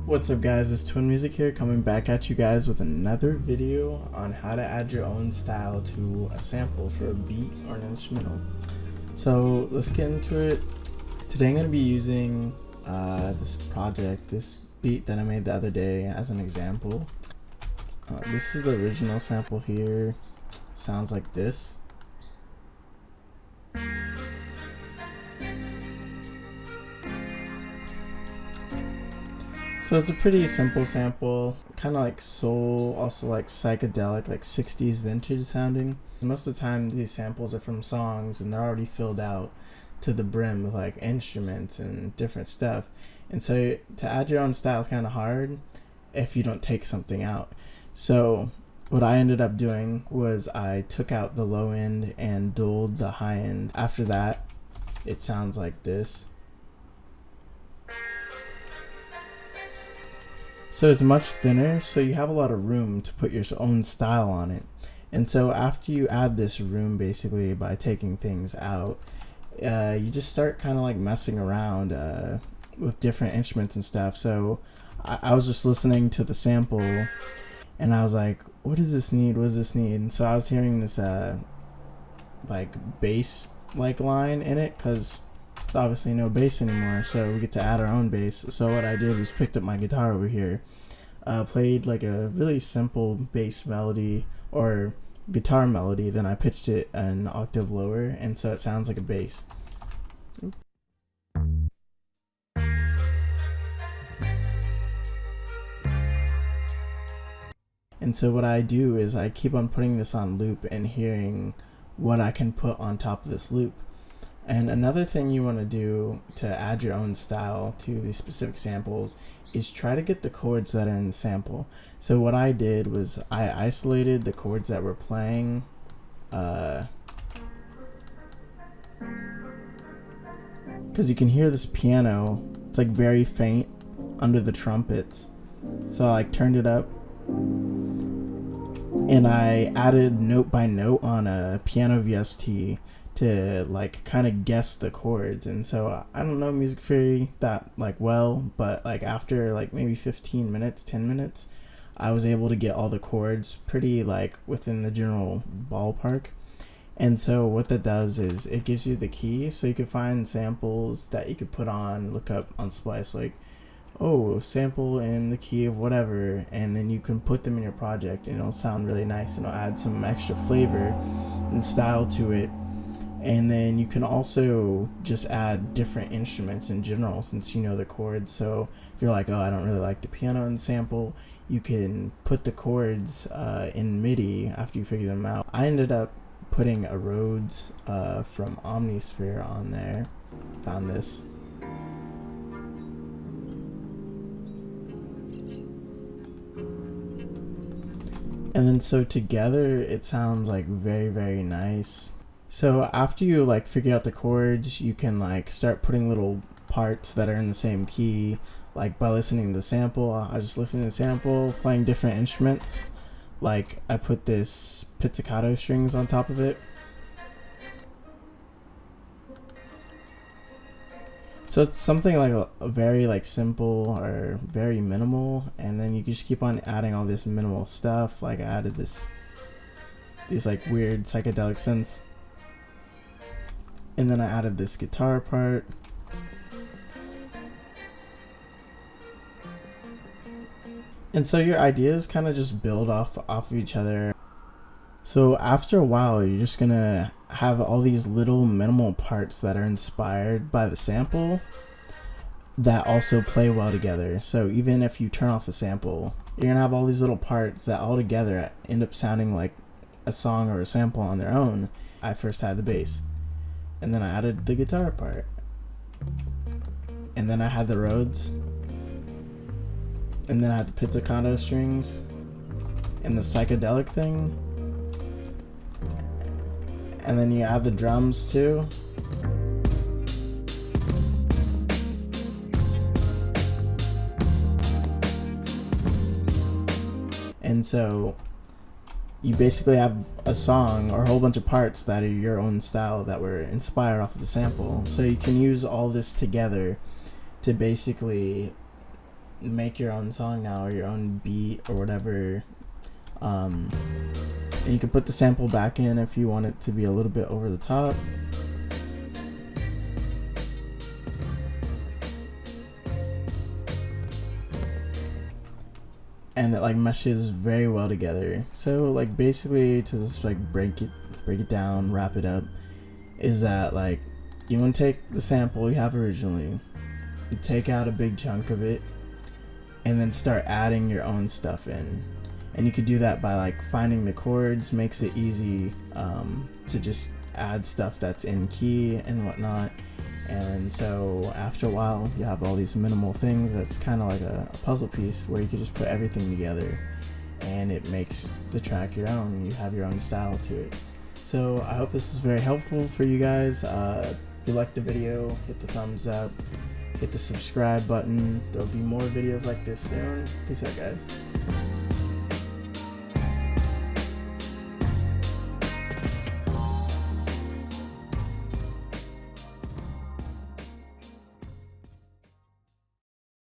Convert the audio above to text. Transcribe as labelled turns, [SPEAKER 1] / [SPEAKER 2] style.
[SPEAKER 1] What's up guys, it's Twin Music here, coming back at you guys with another video on how to add your own style to a sample for a beat or an instrumental. So let's get into it. Today I'm going to be using this beat that I made the other day as an example. This is the original sample here. Sounds like this. So it's a pretty simple sample, kind of like soul, also like psychedelic, like 60s vintage sounding. Most of the time these samples are from songs and they're already filled out to the brim with like instruments and different stuff. And so to add your own style is kind of hard if you don't take something out. So what I ended up doing was I took out the low end and dulled the high end. After that, it sounds like this. So it's much thinner, so you have a lot of room to put your own style on it. And so after you add this room, basically by taking things out, you just start kind of like messing around with different instruments and stuff. So I was just listening to the sample and I was like, what does this need? What does this need? And so I was hearing this like bass like line in it, because there's obviously no bass anymore, so we get to add our own bass. So what I did was picked up my guitar over here, played like a really simple bass melody or guitar melody, then I pitched it an octave lower, and so it sounds like a bass. And so what I do is I keep on putting this on loop and hearing what I can put on top of this loop. And another thing you want to do to add your own style to these specific samples is try to get the chords that are in the sample. So what I did was I isolated the chords that were playing, because you can hear this piano, it's like very faint under the trumpets. So I like turned it up and I added note by note on a piano VST to like kind of guess the chords. And so I don't know music theory that like well, but like after like maybe 15 minutes, 10 minutes, I was able to get all the chords pretty like within the general ballpark. And so what that does is it gives you the key, so you can find samples that you could put on, look up on Splice, like, oh, sample in the key of whatever, and then you can put them in your project and it'll sound really nice and it'll add some extra flavor and style to it. And then you can also just add different instruments in general since you know the chords. So if you're like, oh, I don't really like the piano in the sample, you can put the chords in MIDI after you figure them out. I ended up putting a Rhodes from Omnisphere on there. Found this. And then so together it sounds like very, very nice. So after you like figure out the chords, you can like start putting little parts that are in the same key, like by listening to the sample. I just listened to the sample, playing different instruments. Like I put this pizzicato strings on top of it. So it's something like a very like simple or very minimal, and then you can just keep on adding all this minimal stuff. Like I added these like weird psychedelic synths. And then I added this guitar part. And so your ideas kind of just build off of each other. So after a while, you're just gonna have all these little minimal parts that are inspired by the sample that also play well together. So even if you turn off the sample, you're gonna have all these little parts that all together end up sounding like a song or a sample on their own. I first had the bass, and then I added the guitar part, and then I had the Rhodes, and then I had the pizzicato strings and the psychedelic thing, and then you add the drums too. And so you basically have a song or a whole bunch of parts that are your own style that were inspired off of the sample. So you can use all this together to basically make your own song now, or your own beat or whatever. And you can put the sample back in if you want it to be a little bit over the top. And it like meshes very well together. So like basically, to just like break it down, wrap it up, is that like you want to take the sample you have originally, you take out a big chunk of it, and then start adding your own stuff in. And you could do that by like finding the chords. Makes it easy to just add stuff that's in key and whatnot. And so after a while, you have all these minimal things that's kind of like a puzzle piece where you can just put everything together, and it makes the track your own. You have your own style to it. So I hope this is very helpful for you guys. If you liked the video, hit the thumbs up, hit the subscribe button. There'll be more videos like this soon. Peace out, guys.